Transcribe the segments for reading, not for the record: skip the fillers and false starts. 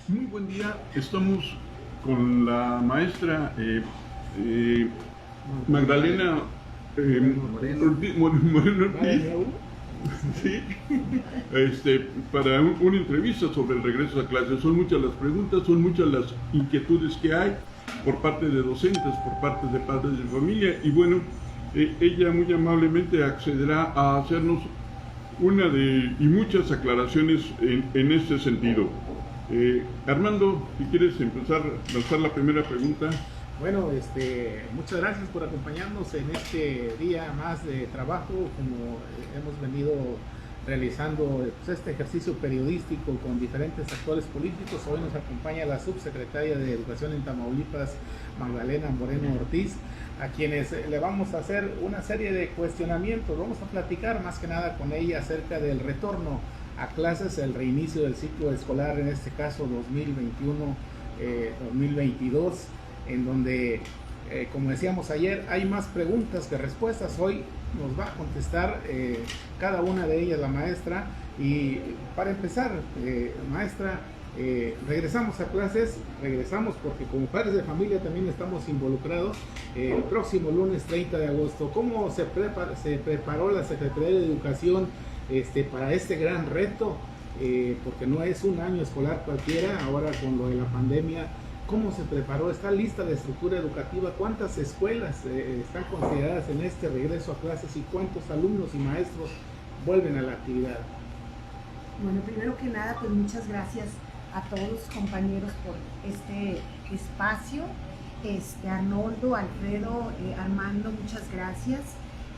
Muy buen día. Estamos con la maestra Magdalena Moreno Ortiz, sí, para una entrevista sobre el regreso a clases. Son muchas las preguntas, son muchas las inquietudes que hay por parte de docentes, por parte de padres de familia, y bueno, ella muy amablemente accederá a hacernos y muchas aclaraciones en este sentido. Armando, si quieres empezar a lanzar la primera pregunta. Bueno, muchas gracias por acompañarnos en este día más de trabajo, como hemos venido realizando pues, este ejercicio periodístico con diferentes actores políticos. Hoy nos acompaña la subsecretaria de Educación en Tamaulipas, Magdalena Moreno Ortiz, a quienes le vamos a hacer una serie de cuestionamientos. Vamos a platicar más que nada con ella acerca del retorno a clases, el reinicio del ciclo escolar, en este caso 2021-2022, en donde, como decíamos ayer, hay más preguntas que respuestas. Hoy nos va a contestar cada una de ellas la maestra. Y para empezar, maestra, regresamos a clases, regresamos porque como padres de familia también estamos involucrados. El próximo lunes 30 de agosto, ¿cómo se preparó la Secretaría de Educación para este gran reto? Porque no es un año escolar cualquiera, ahora con lo de la pandemia. ¿Cómo se preparó? ¿Está lista la estructura educativa? ¿Cuántas escuelas están consideradas en este regreso a clases y cuántos alumnos y maestros vuelven a la actividad? Bueno, primero que nada, pues muchas gracias a todos los compañeros por este espacio. Arnoldo, Alfredo, Armando, muchas gracias.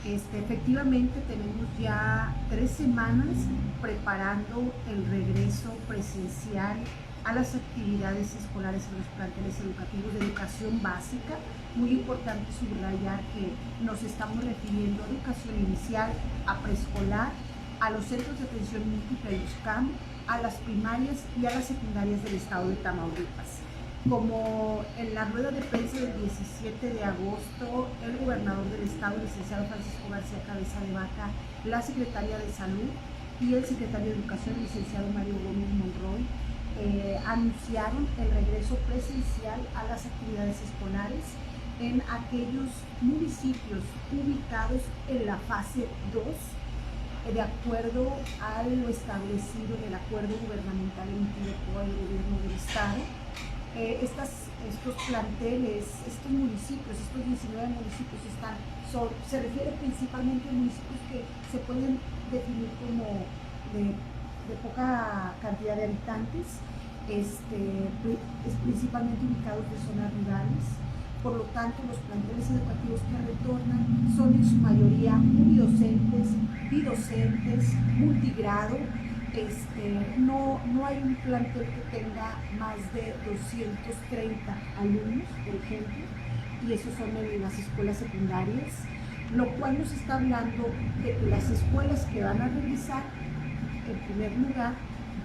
Efectivamente tenemos ya 3 semanas preparando el regreso presencial a las actividades escolares en los planteles educativos de educación básica. Muy importante subrayar que nos estamos refiriendo a educación inicial, a preescolar, a los centros de atención múltiple de USCAM, a las primarias y a las secundarias del estado de Tamaulipas. Como en la rueda de prensa del 17 de agosto, el gobernador del estado, el licenciado Francisco García Cabeza de Vaca, la secretaria de Salud y el secretario de Educación, el licenciado Mario Gómez Monroy, anunciaron el regreso presencial a las actividades escolares en aquellos municipios ubicados en la fase 2, de acuerdo a lo establecido en el acuerdo gubernamental emitido por el gobierno del estado. Estos planteles, estos municipios, estos 19 municipios se refiere principalmente a municipios que se pueden definir como de poca cantidad de habitantes, es principalmente ubicados en zonas rurales. Por lo tanto, los planteles educativos que retornan son en su mayoría unidocentes, bidocentes, multigrado. No hay un plantel que tenga más de 230 alumnos, por ejemplo, y esos son en las escuelas secundarias, lo cual nos está hablando de que las escuelas que van a realizar, en primer lugar,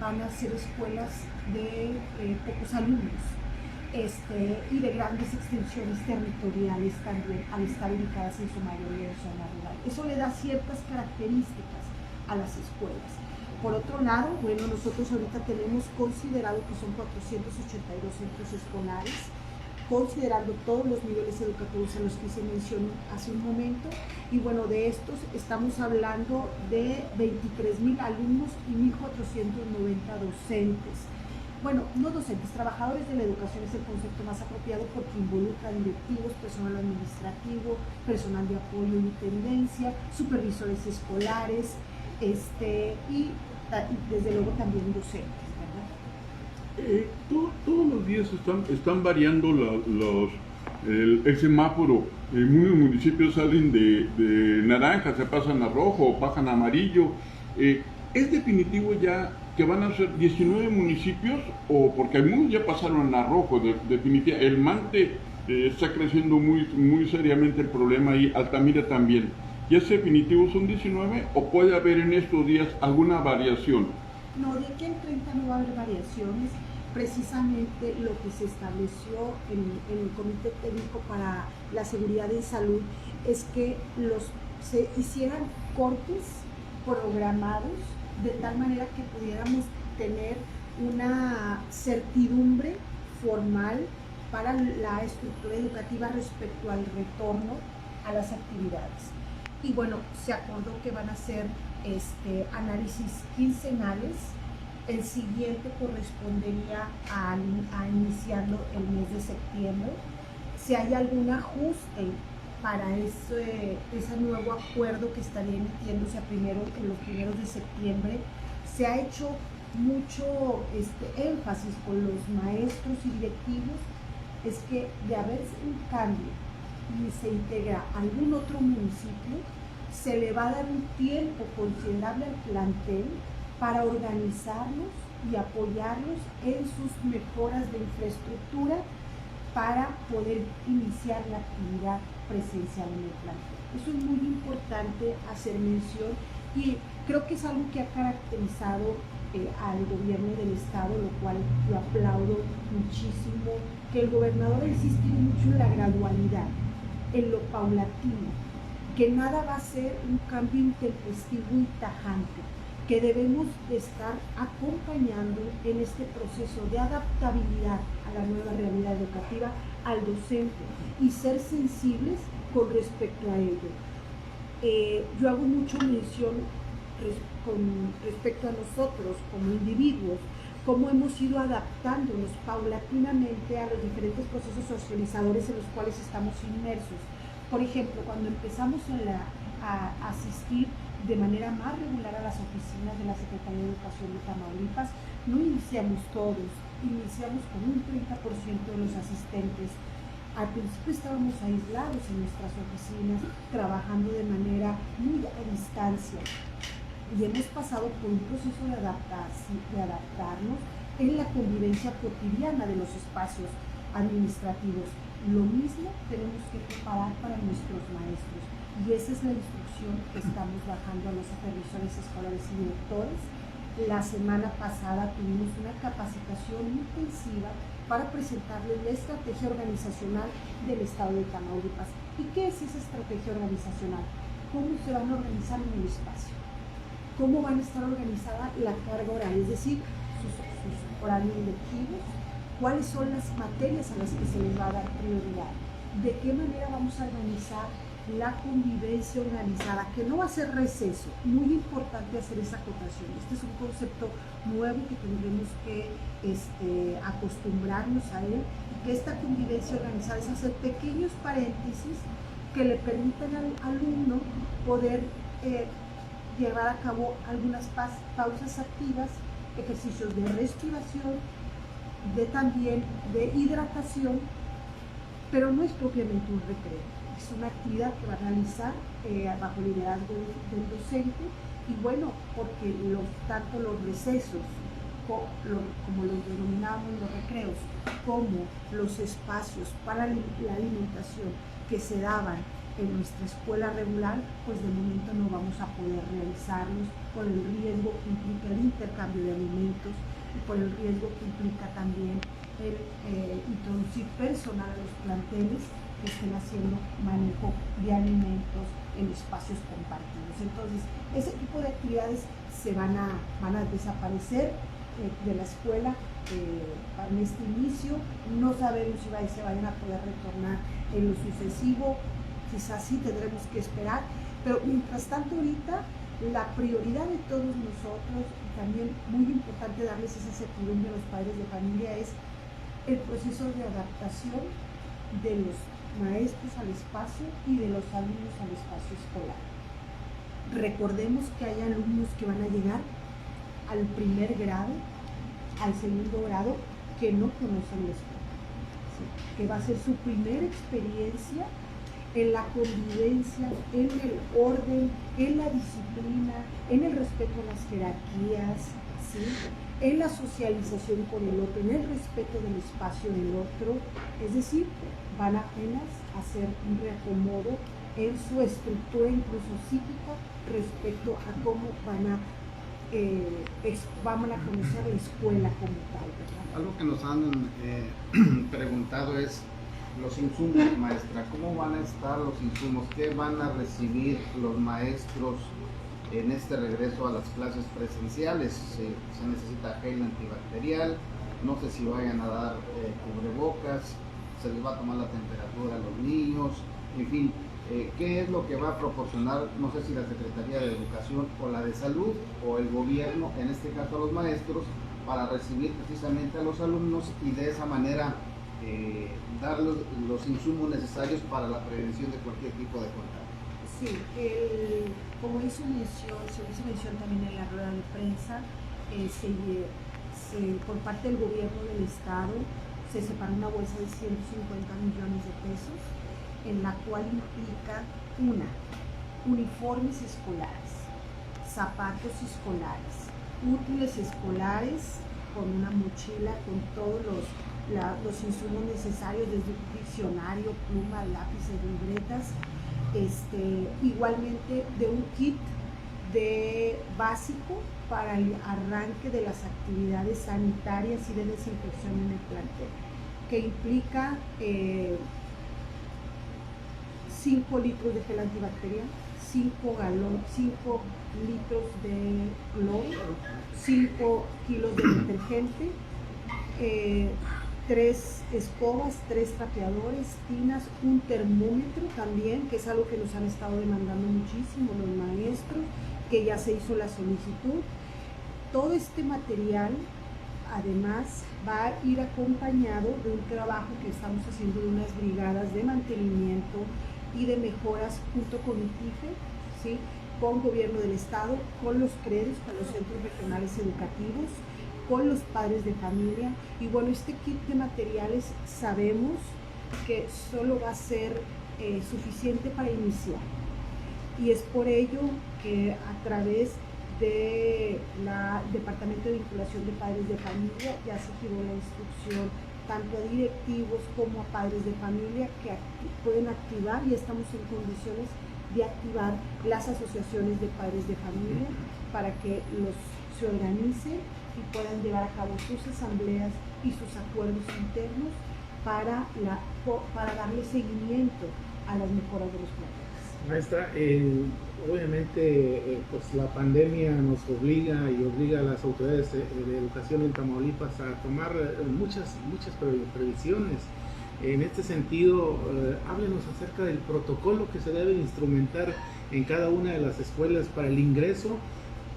van a ser escuelas de pocos alumnos y de grandes extensiones territoriales también, al estar ubicadas en su mayoría en zona rural. Eso le da ciertas características a las escuelas. Por otro lado, bueno, nosotros ahorita tenemos considerado que son 482 centros escolares, considerando todos los niveles educativos a los que se mencionó hace un momento, y bueno, de estos estamos hablando de 23,000 alumnos y 1,490 docentes. Bueno, no docentes, trabajadores de la educación es el concepto más apropiado porque involucra directivos, personal administrativo, personal de apoyo y tendencia, supervisores escolares, y desde luego también docentes, ¿verdad? Todos los días están variando el semáforo. Muchos municipios salen de naranja, se pasan a rojo o bajan a amarillo. ¿Es definitivo ya que van a ser 19 municipios? O porque algunos ya pasaron a rojo, definitivamente. El Mante está creciendo muy seriamente el problema y Altamira también. ¿Ya es definitivo, son 19 o puede haber en estos días alguna variación? No, de aquí al 30 no va a haber variaciones. Precisamente lo que se estableció en el Comité Técnico para la Seguridad en Salud es que se hicieran cortes programados de tal manera que pudiéramos tener una certidumbre formal para la estructura educativa respecto al retorno a las actividades. Y bueno, se acordó que van a hacer análisis quincenales. El siguiente correspondería a iniciarlo el mes de septiembre. Si hay algún ajuste para ese nuevo acuerdo que estaría emitiéndose en los primeros de septiembre, se ha hecho mucho énfasis con los maestros y directivos, es que de haberse un cambio y se integra algún otro municipio, se le va a dar un tiempo considerable al plantel para organizarlos y apoyarlos en sus mejoras de infraestructura para poder iniciar la actividad presencial en el plantel. Eso es muy importante hacer mención y creo que es algo que ha caracterizado al gobierno del estado, lo cual lo aplaudo muchísimo, que el gobernador ha insistido mucho en la gradualidad, en lo paulatino, que nada va a ser un cambio intempestivo y tajante, que debemos de estar acompañando en este proceso de adaptabilidad a la nueva realidad educativa al docente y ser sensibles con respecto a ello. Yo hago mucho mención con respecto a nosotros como individuos, cómo hemos ido adaptándonos paulatinamente a los diferentes procesos socializadores en los cuales estamos inmersos. Por ejemplo, cuando empezamos a asistir de manera más regular a las oficinas de la Secretaría de Educación de Tamaulipas, no iniciamos todos, iniciamos con un 30% de los asistentes. Al principio estábamos aislados en nuestras oficinas, trabajando de manera muy a distancia. Y hemos pasado por un proceso de adaptarnos en la convivencia cotidiana de los espacios administrativos. Lo mismo tenemos que preparar para nuestros maestros. Y esa es la instrucción que estamos bajando a los supervisores escolares y directores. La semana pasada tuvimos una capacitación intensiva para presentarles la estrategia organizacional del estado de Tamaulipas. ¿Y qué es esa estrategia organizacional? ¿Cómo se van a organizar en el espacio? ¿Cómo van a estar organizada la carga horaria? Es decir, sus horarios lectivos, cuáles son las materias a las que se les va a dar prioridad, de qué manera vamos a organizar la convivencia organizada, que no va a ser receso. Muy importante hacer esa acotación. Este es un concepto nuevo que tendremos que acostumbrarnos a él, que esta convivencia organizada es hacer pequeños paréntesis que le permitan al alumno poder llevar a cabo algunas pausas activas, ejercicios de respiración, también de hidratación, pero no es propiamente un recreo. Es una actividad que va a realizar bajo el liderazgo del docente y bueno, porque tanto los recesos, como los denominamos los recreos, como los espacios para la alimentación que se daban en nuestra escuela regular, pues de momento no vamos a poder realizarlos por el riesgo que implica el intercambio de alimentos y por el riesgo que implica también el introducir personal a los planteles que estén haciendo manejo de alimentos en espacios compartidos. Entonces, ese tipo de actividades van a desaparecer de la escuela en este inicio. No sabemos si se vayan a poder retornar en lo sucesivo, quizás sí tendremos que esperar, pero mientras tanto ahorita la prioridad de todos nosotros, y también muy importante darles esa certidumbre a los padres de familia, es el proceso de adaptación de los maestros al espacio y de los alumnos al espacio escolar. Recordemos que hay alumnos que van a llegar al primer grado, al segundo grado, que no conocen la escuela, ¿sí? Que va a ser su primera experiencia en la convivencia, en el orden, en la disciplina, en el respeto a las jerarquías, ¿sí? En la socialización con el otro, en el respeto del espacio del otro. Es decir, van apenas a hacer un reacomodo en su estructura incluso psíquica respecto a cómo van a conocer la escuela como tal, ¿verdad? Algo que nos han preguntado es los insumos, maestra. ¿Cómo van a estar los insumos? ¿Qué van a recibir los maestros en este regreso a las clases presenciales. Se necesita gel antibacterial, no sé si vayan a dar cubrebocas, se les va a tomar la temperatura a los niños, en fin, ¿qué es lo que va a proporcionar, no sé si la Secretaría de Educación o la de Salud o el gobierno, en este caso a los maestros, para recibir precisamente a los alumnos y de esa manera dar los insumos necesarios para la prevención de cualquier tipo de contagio? Sí, como se hizo mención también en la rueda de prensa, por parte del gobierno del estado se separó una bolsa de 150 millones de pesos, en la cual implica uniformes escolares, zapatos escolares, útiles escolares, con una mochila con todos los insumos necesarios, desde un diccionario, pluma, lápices, libretas, igualmente de un kit de básico para el arranque de las actividades sanitarias y de desinfección en el plantel, que implica 5 litros de gel antibacterial, 5 litros de cloro, 5 kilos de detergente, 3 escobas, 3 trapeadores, tinas, un termómetro también, que es algo que nos han estado demandando muchísimo los maestros, que ya se hizo la solicitud. Todo este material además va a ir acompañado de un trabajo que estamos haciendo de unas brigadas de mantenimiento y de mejoras junto con ITIFE, ¿sí?, con gobierno del estado, con los CREDES, con los centros regionales educativos, con los padres de familia. Y bueno, este kit de materiales sabemos que solo va a ser suficiente para iniciar, y es por ello que a través del Departamento de Vinculación de Padres de Familia ya se giró la instrucción tanto a directivos como a padres de familia que pueden activar, y estamos en condiciones de activar las asociaciones de padres de familia para que se organicen y puedan llevar a cabo sus asambleas y sus acuerdos internos para darle seguimiento a las mejoras de los planteles. Maestra, obviamente pues la pandemia nos obliga a las autoridades de educación en Tamaulipas a tomar muchas previsiones. En este sentido, háblenos acerca del protocolo que se debe instrumentar en cada una de las escuelas para el ingreso,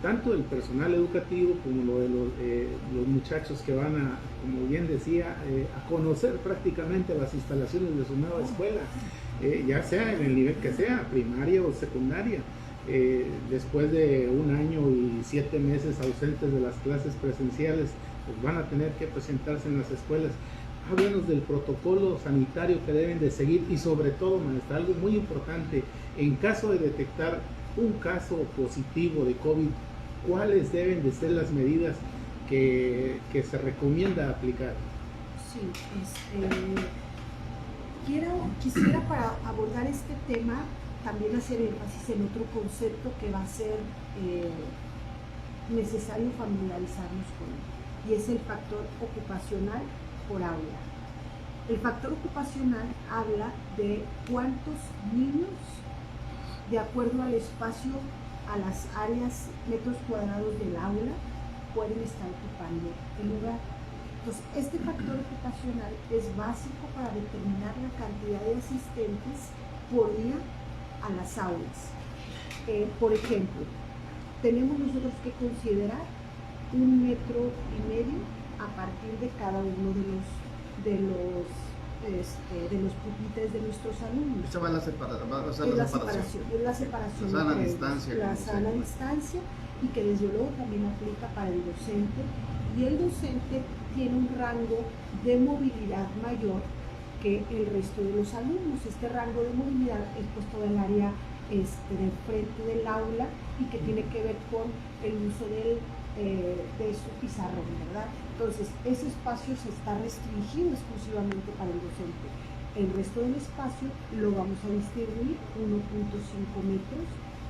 tanto del personal educativo como lo de los muchachos que van a, como bien decía, a conocer prácticamente las instalaciones de su nueva escuela, ya sea en el nivel que sea, primaria o secundaria. Después de 1 año y 7 meses ausentes de las clases presenciales, pues van a tener que presentarse en las escuelas. Háblanos del protocolo sanitario que deben de seguir y sobre todo, maestra, algo muy importante, en caso de detectar un caso positivo de COVID, ¿cuáles deben de ser las medidas que se recomienda aplicar? Sí, quisiera para abordar este tema también hacer énfasis en otro concepto que va a ser necesario familiarizarnos con él, y es el factor ocupacional por aula. El factor ocupacional habla de cuántos niños, de acuerdo al espacio, a las áreas, metros cuadrados del aula, pueden estar ocupando el lugar. Entonces, este factor ocupacional es básico para determinar la cantidad de asistentes por día a las aulas. Por ejemplo, tenemos nosotros que considerar 1,5 metros a partir de cada uno de los pupitres de nuestros alumnos. Esa va a ser la separación. Es la separación. La sana distancia. La sana distancia, y que desde luego también aplica para el docente. Y el docente tiene un rango de movilidad mayor que el resto de los alumnos. Este rango de movilidad es pues todo el área del frente del aula, y que tiene que ver con el uso de su pizarrón, ¿verdad? Entonces, ese espacio se está restringido exclusivamente para el docente. El resto del espacio lo vamos a distribuir 1,5 metros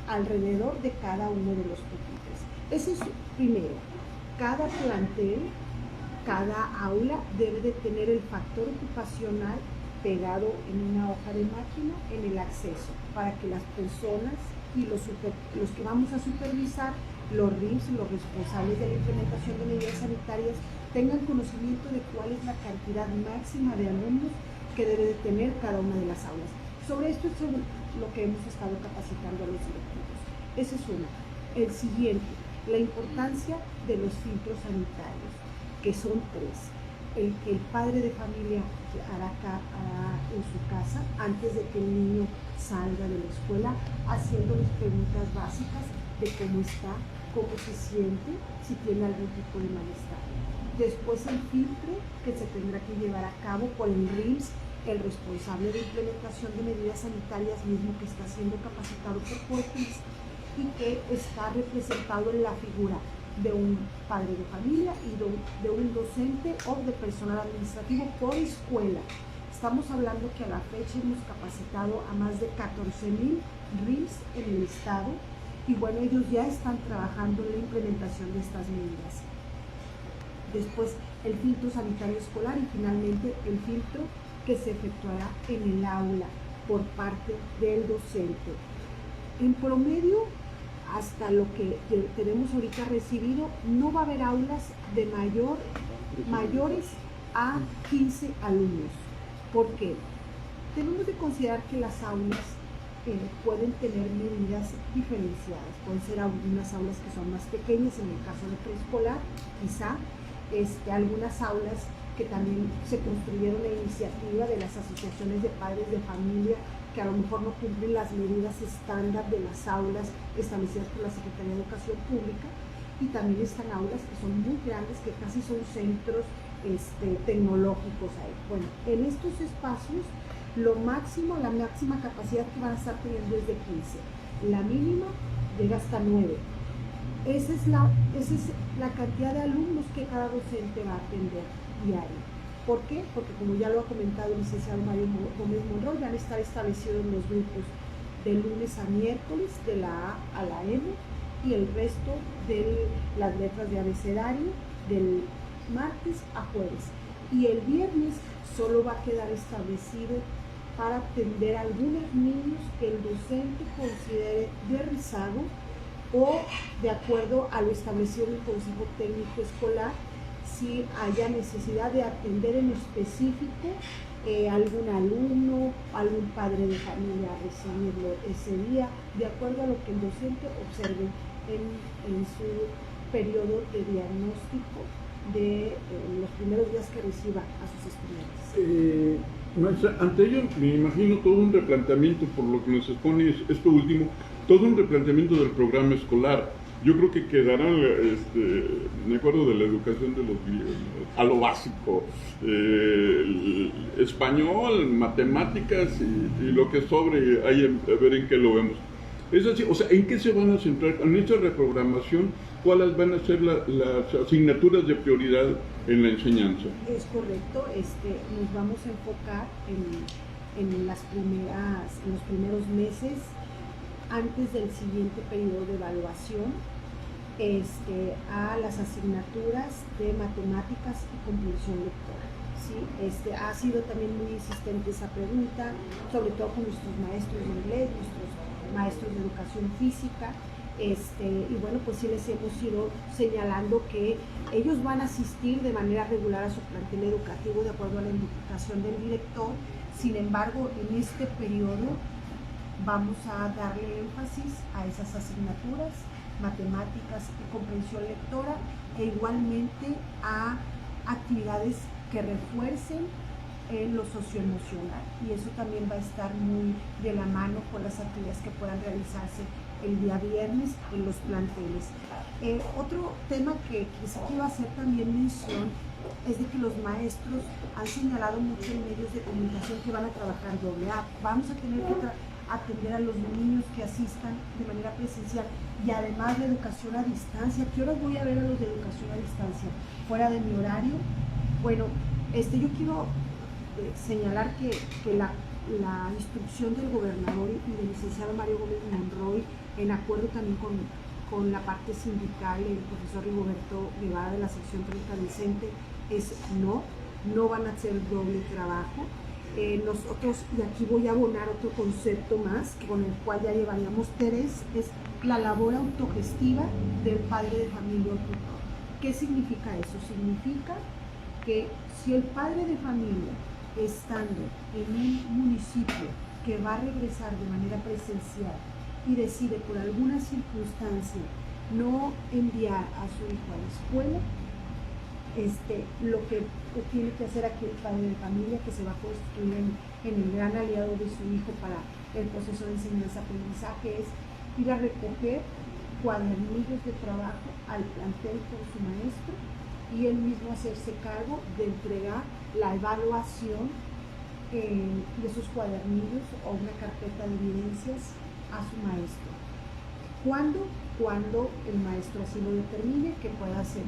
alrededor de cada uno de los pupitres. Ese es primero. Cada plantel, cada aula debe de tener el factor ocupacional pegado en una hoja de máquina en el acceso, para que las personas y los que vamos a supervisar, los RIMS, los responsables de la implementación de medidas sanitarias, tengan conocimiento de cuál es la cantidad máxima de alumnos que debe de tener cada una de las aulas. Sobre esto es sobre lo que hemos estado capacitando a los directivos. Ese es uno. El siguiente, la importancia de los filtros sanitarios, que son 3. El que el padre de familia hará en su casa antes de que el niño salga de la escuela, haciéndoles preguntas básicas de cómo está, cómo se siente, si tiene algún tipo de malestar. Después el filtro que se tendrá que llevar a cabo por el RIMS, el responsable de implementación de medidas sanitarias mismo, que está siendo capacitado por Corpus y que está representado en la figura de un padre de familia y de un docente o de personal administrativo por escuela. Estamos hablando que a la fecha hemos capacitado a más de 14,000 RIMS en el estado y bueno, ellos ya están trabajando en la implementación de estas medidas. Después el filtro sanitario escolar y finalmente el filtro que se efectuará en el aula por parte del docente. En promedio, hasta lo que tenemos ahorita recibido, no va a haber aulas de mayores a 15 alumnos. ¿Por qué? Tenemos que considerar que las aulas pueden tener medidas diferenciadas. Pueden ser algunas aulas que son más pequeñas, en el caso de preescolar, quizá algunas aulas que también se construyeron a iniciativa de las asociaciones de padres de familia, que a lo mejor no cumplen las medidas estándar de las aulas establecidas por la Secretaría de Educación Pública, y también están aulas que son muy grandes, que casi son centros tecnológicos ahí. Bueno, en estos espacios la máxima capacidad que van a estar teniendo es de 15, la mínima llega hasta 9. Esa es la cantidad de alumnos que cada docente va a atender diario. ¿Por qué? Porque como ya lo ha comentado el licenciado Mario Gómez Monroy, van a estar establecidos los grupos de lunes a miércoles, de la A a la M, y el resto de las letras de abecedario del martes a jueves. Y el viernes solo va a quedar establecido para atender a algunos niños que el docente considere de rezago o de acuerdo a lo establecido en el Consejo Técnico Escolar, si haya necesidad de atender en específico algún alumno, algún padre de familia a recibirlo ese día, de acuerdo a lo que el docente observe en su periodo de diagnóstico de los primeros días que reciba a sus estudiantes. Maestra, ante ello me imagino todo un replanteamiento, por lo que nos expone esto último, todo un replanteamiento del programa escolar. Yo creo que quedará, me acuerdo de la educación de los griegos, a lo básico, español, matemáticas y lo que sobre, a ver en qué lo vemos. Es así, o sea, ¿en qué se van a centrar? En esta reprogramación, ¿cuáles van a ser las asignaturas de prioridad en la enseñanza? Es correcto, nos vamos a enfocar en los primeros meses antes del siguiente periodo de evaluación a las asignaturas de matemáticas y comprensión lectora. ¿Sí? Ha sido también muy insistente esa pregunta, sobre todo con nuestros maestros de inglés, nuestros maestros de educación física, y bueno, pues sí les hemos ido señalando que ellos van a asistir de manera regular a su plantel educativo de acuerdo a la indicación del director. Sin embargo, en este periodo vamos a darle énfasis a esas asignaturas, matemáticas y comprensión lectora, e igualmente a actividades que refuercen en lo socioemocional, y eso también va a estar muy de la mano con las actividades que puedan realizarse el día viernes en los planteles. Otro tema que quizá quiero hacer también mención es de que los maestros han señalado mucho en medios de comunicación que van a trabajar doble A. Vamos a tener que atender a los niños que asistan de manera presencial y además la educación a distancia. ¿Qué horas voy a ver a los de educación a distancia? Fuera de mi horario. Bueno, yo quiero señalar que la instrucción del gobernador y del licenciado Mario Gómez Monroy, en acuerdo también con la parte sindical, el profesor Rigoberto Guevara de la sección 30 del CENTE, es no van a hacer doble trabajo. nosotros, y aquí voy a abonar otro concepto más, con el cual ya llevaríamos 3, es la labor autogestiva del padre de familia o tutor. ¿Qué significa eso? Significa que si el padre de familia, estando en un municipio que va a regresar de manera presencial y decide por alguna circunstancia no enviar a su hijo a la escuela, lo que tiene que hacer aquí el padre de familia, que se va a constituir en el gran aliado de su hijo para el proceso de enseñanza-aprendizaje, es ir a recoger cuadernillos de trabajo al plantel con su maestro y él mismo hacerse cargo de entregar la evaluación de esos cuadernillos o una carpeta de evidencias a su maestro. ¿Cuándo? Cuando el maestro así lo determine, que pueda ser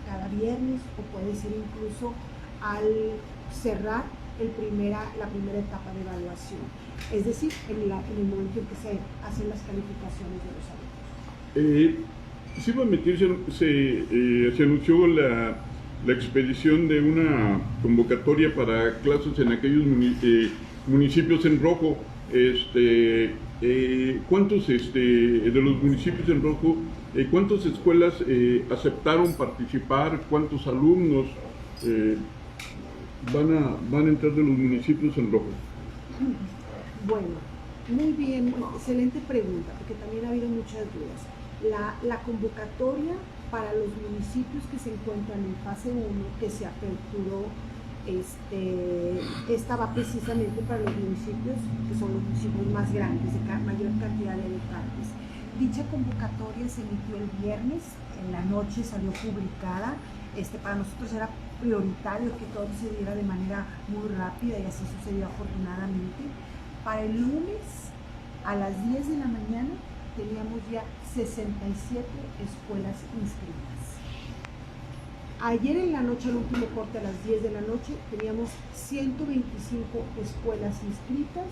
cada viernes o puede ser incluso al cerrar la primera etapa de evaluación, es decir, en el momento en que se hacen las calificaciones de los alumnos. Sí, va a emitirse, se anunció la expedición de una convocatoria para clases en aquellos municipios en rojo. ¿Cuántos de los municipios en rojo, cuántas escuelas aceptaron participar? ¿Cuántos alumnos van a entrar de los municipios en rojo? Bueno, muy bien, excelente pregunta, porque también ha habido muchas dudas. La convocatoria para los municipios que se encuentran en fase 1, que se aperturó, esta va precisamente para los municipios que son los municipios más grandes, de mayor cantidad de habitantes. Dicha convocatoria se emitió el viernes, en la noche salió publicada. Para nosotros era prioritario que todo se diera de manera muy rápida y así sucedió afortunadamente. Para el lunes a las 10 de la mañana teníamos ya 67 escuelas inscritas. Ayer en la noche, al último corte a las 10 de la noche, teníamos 125 escuelas inscritas,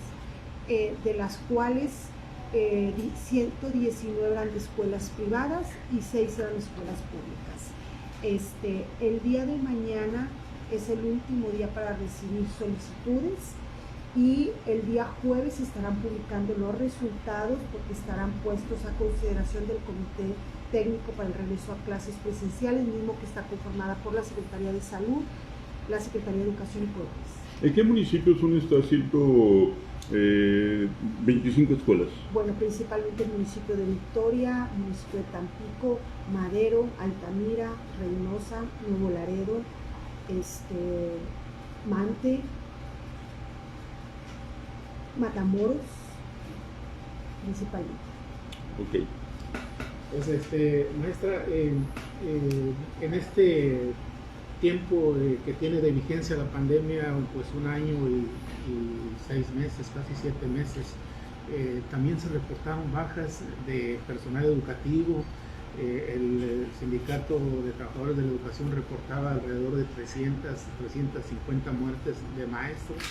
de las cuales 119 eran de escuelas privadas y 6 eran escuelas públicas. El día de mañana es el último día para recibir solicitudes y el día jueves se estarán publicando los resultados porque estarán puestos a consideración del Comité Técnico para el regreso a clases presenciales, mismo que está conformada por la Secretaría de Salud, la Secretaría de Educación y Pobres. ¿En qué municipios son estas 125 escuelas? Bueno, principalmente el municipio de Victoria, el municipio de Tampico, Madero, Altamira, Reynosa, Nuevo Laredo, Mante, Matamoros, principalmente. Ok. Pues maestra, en este tiempo que tiene de vigencia la pandemia, pues 1 año y 6 meses, casi 7 meses, también se reportaron bajas de personal educativo. El sindicato de trabajadores de la educación reportaba alrededor de 350 muertes de maestros.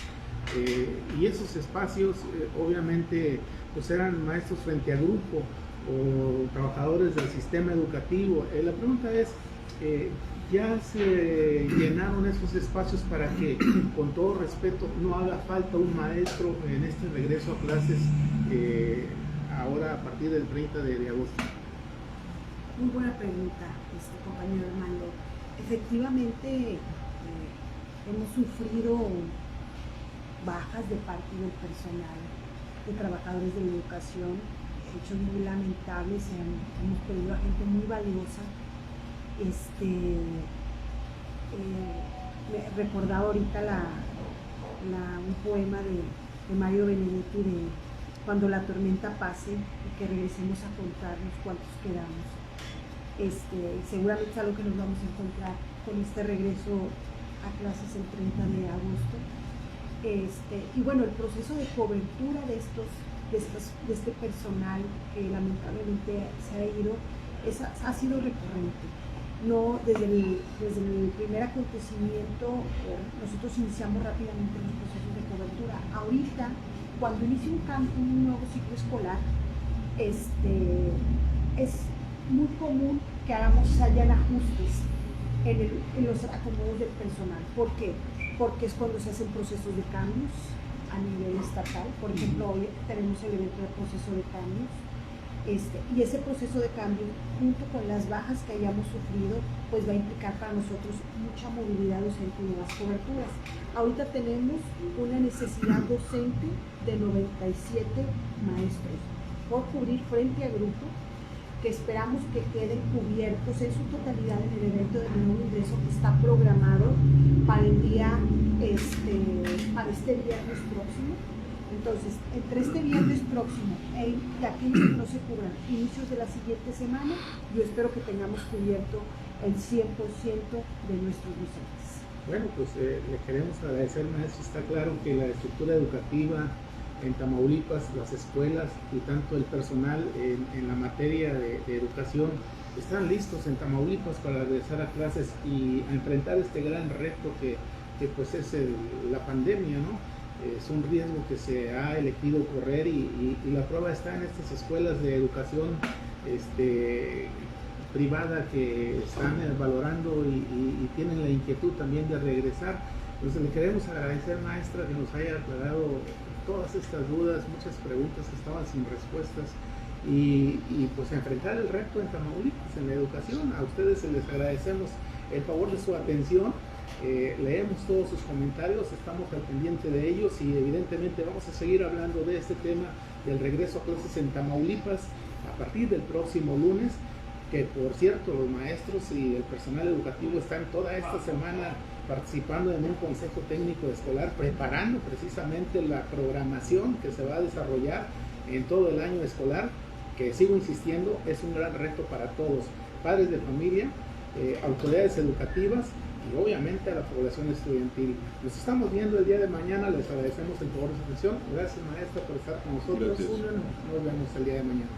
Y esos espacios obviamente pues eran maestros frente a grupo o trabajadores del sistema educativo. La pregunta es, ¿ya se llenaron esos espacios para que, con todo respeto, no haga falta un maestro en este regreso a clases ahora a partir del 30 de agosto? Muy buena pregunta, compañero Armando. Efectivamente, hemos sufrido bajas de parte del personal, de trabajadores de la educación, hechos muy lamentables. Hemos perdido a gente muy valiosa. Me recordaba ahorita un poema de Mario Benedetti de Cuando la tormenta pase y que regresemos a contarnos cuántos quedamos. Seguramente es algo que nos vamos a encontrar con este regreso a clases el 30 de agosto. Y bueno, el proceso de cobertura de este personal que lamentablemente se ha ido ha sido recurrente. No, desde el primer acontecimiento nosotros iniciamos rápidamente los procesos de cobertura. Ahorita, cuando inicia un nuevo ciclo escolar, es muy común que hayan ajustes en los acomodos del personal. ¿Por qué? porque es cuando se hacen procesos de cambios a nivel estatal. Por ejemplo, hoy tenemos el evento de proceso de cambios, y ese proceso de cambio, junto con las bajas que hayamos sufrido, pues va a implicar para nosotros mucha movilidad docente y nuevas coberturas. Ahorita tenemos una necesidad docente de 97 maestros por cubrir frente a grupo, que esperamos que queden cubiertos en su totalidad en el evento de menor ingreso que está programado para el día, para este viernes próximo. Entonces, entre este viernes próximo y aquellos que no se cubran inicios de la siguiente semana, yo espero que tengamos cubierto el 100% de nuestros docentes. Bueno, pues le queremos agradecer, maestro. Está claro que la estructura educativa en Tamaulipas, las escuelas y tanto el personal en la materia de educación están listos en Tamaulipas para regresar a clases y a enfrentar este gran reto que pues es la pandemia, ¿no? Es un riesgo que se ha elegido correr y la prueba está en estas escuelas de educación privada que están valorando y tienen la inquietud también de regresar. Entonces le queremos agradecer, maestra, que nos haya aclarado todas estas dudas, muchas preguntas que estaban sin respuestas y pues enfrentar el reto en Tamaulipas, en la educación. A ustedes les agradecemos el favor de su atención. Leemos todos sus comentarios, estamos al pendiente de ellos y evidentemente vamos a seguir hablando de este tema del regreso a clases en Tamaulipas a partir del próximo lunes, que por cierto los maestros y el personal educativo están toda esta semana participando en un consejo técnico escolar preparando precisamente la programación que se va a desarrollar en todo el año escolar, que sigo insistiendo es un gran reto para todos, padres de familia, autoridades educativas y obviamente a la población estudiantil. Nos estamos viendo el día de mañana, les agradecemos el favor de su atención. Gracias, maestra, por estar con nosotros. Nos vemos el día de mañana.